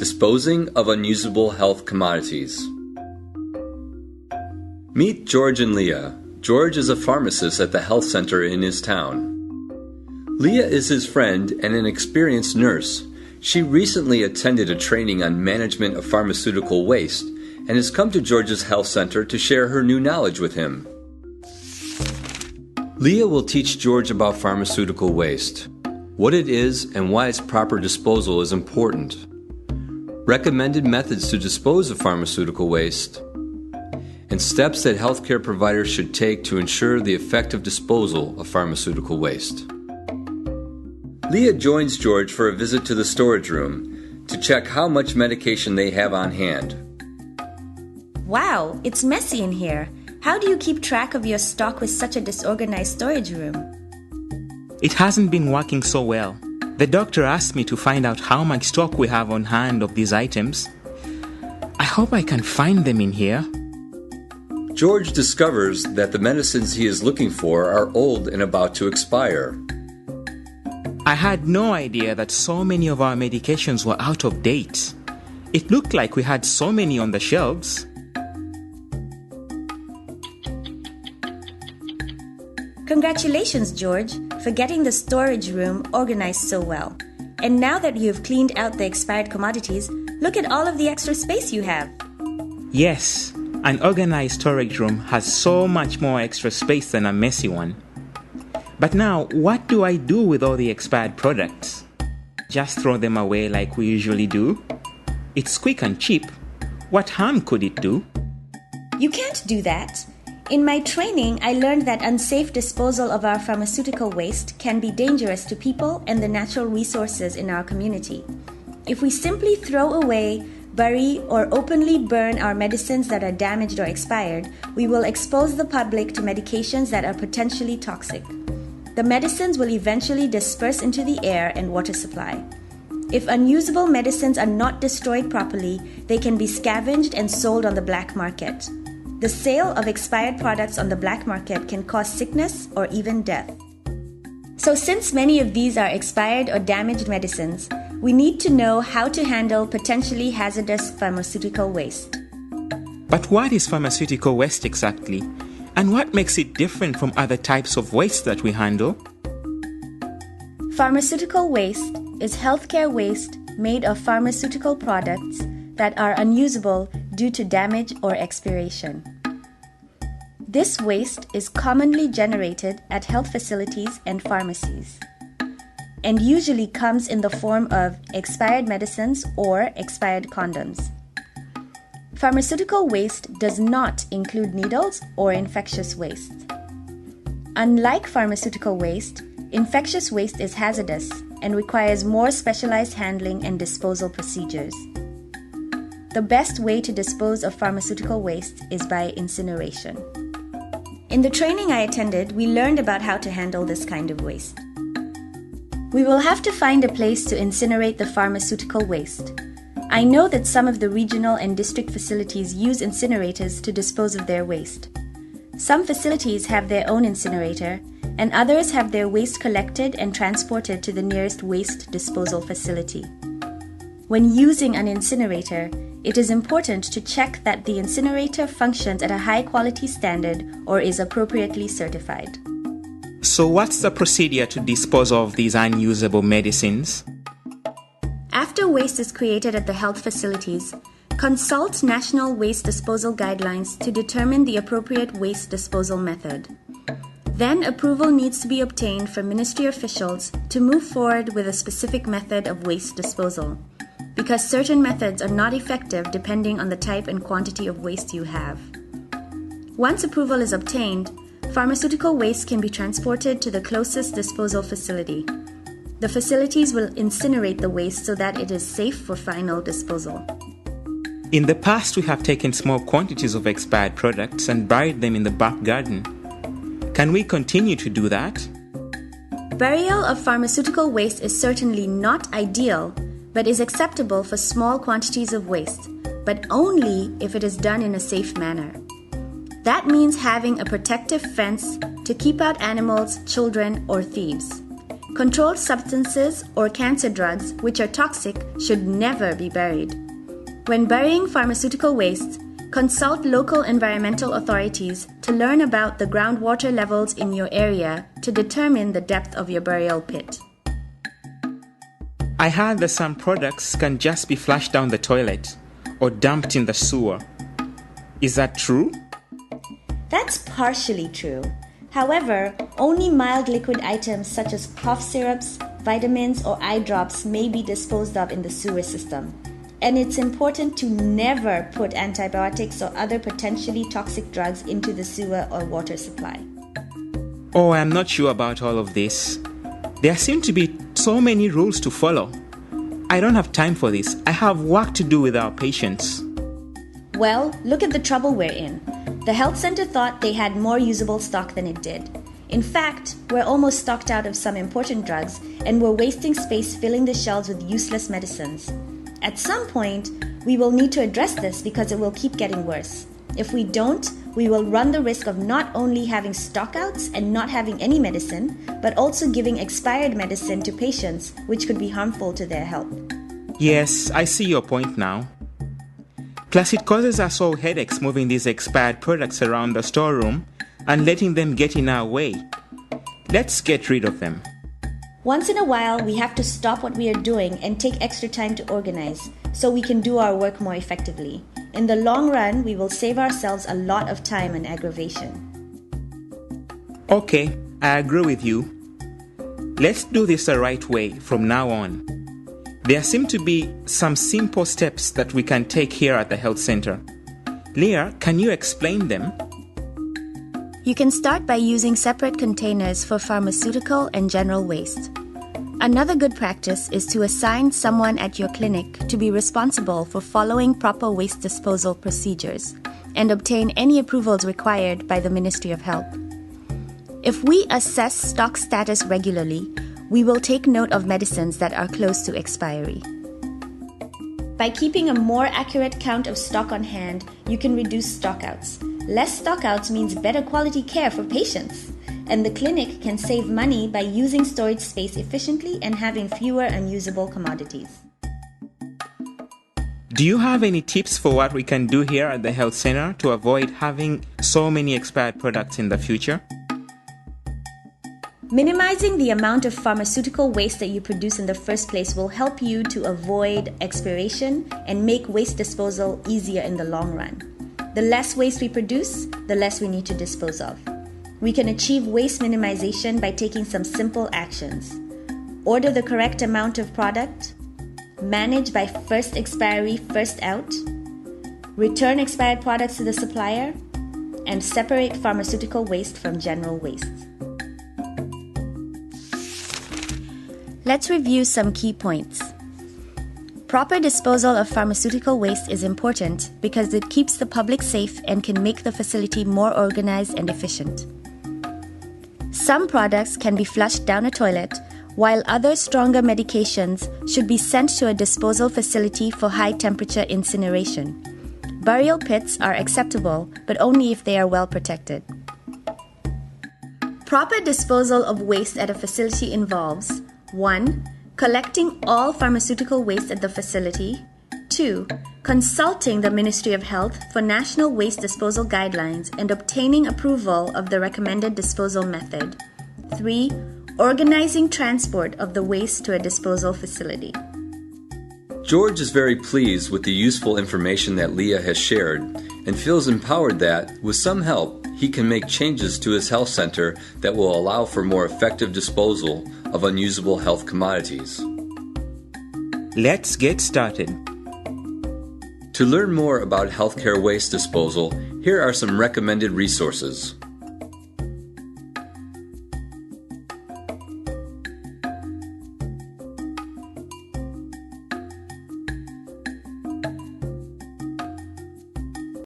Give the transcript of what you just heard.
Disposing of Unusable Health Commodities. Meet George and Leah. George is a pharmacist at the health center in his town. Leah is his friend and an experienced nurse. She recently attended a training on management of pharmaceutical waste and has come to George's health center to share her new knowledge with him. Leah will teach George about pharmaceutical waste, what it is and why its proper disposal is important, recommended methods to dispose of pharmaceutical waste, and steps that healthcare providers should take to ensure the effective disposal of pharmaceutical waste. Leah joins George for a visit to the storage room to check how much medication they have on hand. Wow, it's messy in here. How do you keep track of your stock with such a disorganized storage room? It hasn't been working so well. The doctor asked me to find out how much stock we have on hand of these items. I hope I can find them in here. George discovers that the medicines he is looking for are old and about to expire. I had no idea that so many of our medications were out of date. It looked like we had so many on the shelves. Congratulations, George, for getting the storage room organized so well. And now that you've cleaned out the expired commodities, look at all of the extra space you have. Yes, an organized storage room has so much more extra space than a messy one. But now, what do I do with all the expired products? Just throw them away like we usually do? It's quick and cheap. What harm could it do? You can't do that. In my training, I learned that unsafe disposal of our pharmaceutical waste can be dangerous to people and the natural resources in our community. If we simply throw away, bury, or openly burn our medicines that are damaged or expired, we will expose the public to medications that are potentially toxic. The medicines will eventually disperse into the air and water supply. If unusable medicines are not destroyed properly, they can be scavenged and sold on the black market. The sale of expired products on the black market can cause sickness or even death. So since many of these are expired or damaged medicines, we need to know how to handle potentially hazardous pharmaceutical waste. But what is pharmaceutical waste exactly? And what makes it different from other types of waste that we handle? Pharmaceutical waste is healthcare waste made of pharmaceutical products that are unusable due to damage or expiration. This waste is commonly generated at health facilities and pharmacies, and usually comes in the form of expired medicines or expired condoms. Pharmaceutical waste does not include needles or infectious waste. Unlike pharmaceutical waste, infectious waste is hazardous and requires more specialized handling and disposal procedures. The best way to dispose of pharmaceutical waste is by incineration. In the training I attended, we learned about how to handle this kind of waste. We will have to find a place to incinerate the pharmaceutical waste. I know that some of the regional and district facilities use incinerators to dispose of their waste. Some facilities have their own incinerator, and others have their waste collected and transported to the nearest waste disposal facility. When using an incinerator, it is important to check that the incinerator functions at a high-quality standard or is appropriately certified. So what's the procedure to dispose of these unusable medicines? After waste is created at the health facilities, consult national waste disposal guidelines to determine the appropriate waste disposal method. Then approval needs to be obtained from ministry officials to move forward with a specific method of waste disposal, because certain methods are not effective depending on the type and quantity of waste you have. Once approval is obtained, pharmaceutical waste can be transported to the closest disposal facility. The facilities will incinerate the waste so that it is safe for final disposal. In the past, we have taken small quantities of expired products and buried them in the back garden. Can we continue to do that? Burial of pharmaceutical waste is certainly not ideal, but is acceptable for small quantities of waste, but only if it is done in a safe manner. That means having a protective fence to keep out animals, children, or thieves. Controlled substances or cancer drugs which are toxic should never be buried. When burying pharmaceutical waste, consult local environmental authorities to learn about the groundwater levels in your area to determine the depth of your burial pit. I heard that some products can just be flushed down the toilet or dumped in the sewer. Is that true? That's partially true. However, only mild liquid items such as cough syrups, vitamins, or eye drops may be disposed of in the sewer system. And it's important to never put antibiotics or other potentially toxic drugs into the sewer or water supply. Oh, I'm not sure about all of this. There seem to be so many rules to follow. I don't have time for this. I have work to do with our patients. Well, look at the trouble we're in. The health center thought they had more usable stock than it did. In fact, we're almost stocked out of some important drugs and we're wasting space filling the shelves with useless medicines. At some point, we will need to address this because it will keep getting worse. If we don't, we will run the risk of not only having stockouts and not having any medicine, but also giving expired medicine to patients, which could be harmful to their health. Yes, I see your point now. Plus, it causes us all headaches moving these expired products around the storeroom and letting them get in our way. Let's get rid of them. Once in a while, we have to stop what we are doing and take extra time to organize so we can do our work more effectively. In the long run, we will save ourselves a lot of time and aggravation. Okay, I agree with you. Let's do this the right way from now on. There seem to be some simple steps that we can take here at the health center. Leah, can you explain them? You can start by using separate containers for pharmaceutical and general waste. Another good practice is to assign someone at your clinic to be responsible for following proper waste disposal procedures and obtain any approvals required by the Ministry of Health. If we assess stock status regularly, we will take note of medicines that are close to expiry. By keeping a more accurate count of stock on hand, you can reduce stockouts. Less stockouts means better quality care for patients, and the clinic can save money by using storage space efficiently and having fewer unusable commodities. Do you have any tips for what we can do here at the health center to avoid having so many expired products in the future? Minimizing the amount of pharmaceutical waste that you produce in the first place will help you to avoid expiration and make waste disposal easier in the long run. The less waste we produce, the less we need to dispose of. We can achieve waste minimization by taking some simple actions. Order the correct amount of product, manage by first expiry, first out, return expired products to the supplier, and separate pharmaceutical waste from general waste. Let's review some key points. Proper disposal of pharmaceutical waste is important because it keeps the public safe and can make the facility more organized and efficient. Some products can be flushed down a toilet, while other stronger medications should be sent to a disposal facility for high-temperature incineration. Burial pits are acceptable, but only if they are well protected. Proper disposal of waste at a facility involves 1. Collecting all pharmaceutical waste at the facility. 2. Consulting the Ministry of Health for national waste disposal guidelines and obtaining approval of the recommended disposal method. 3. Organizing transport of the waste to a disposal facility. George is very pleased with the useful information that Leah has shared and feels empowered that, with some help, he can make changes to his health center that will allow for more effective disposal of unusable health commodities. Let's get started. To learn more about healthcare waste disposal, here are some recommended resources.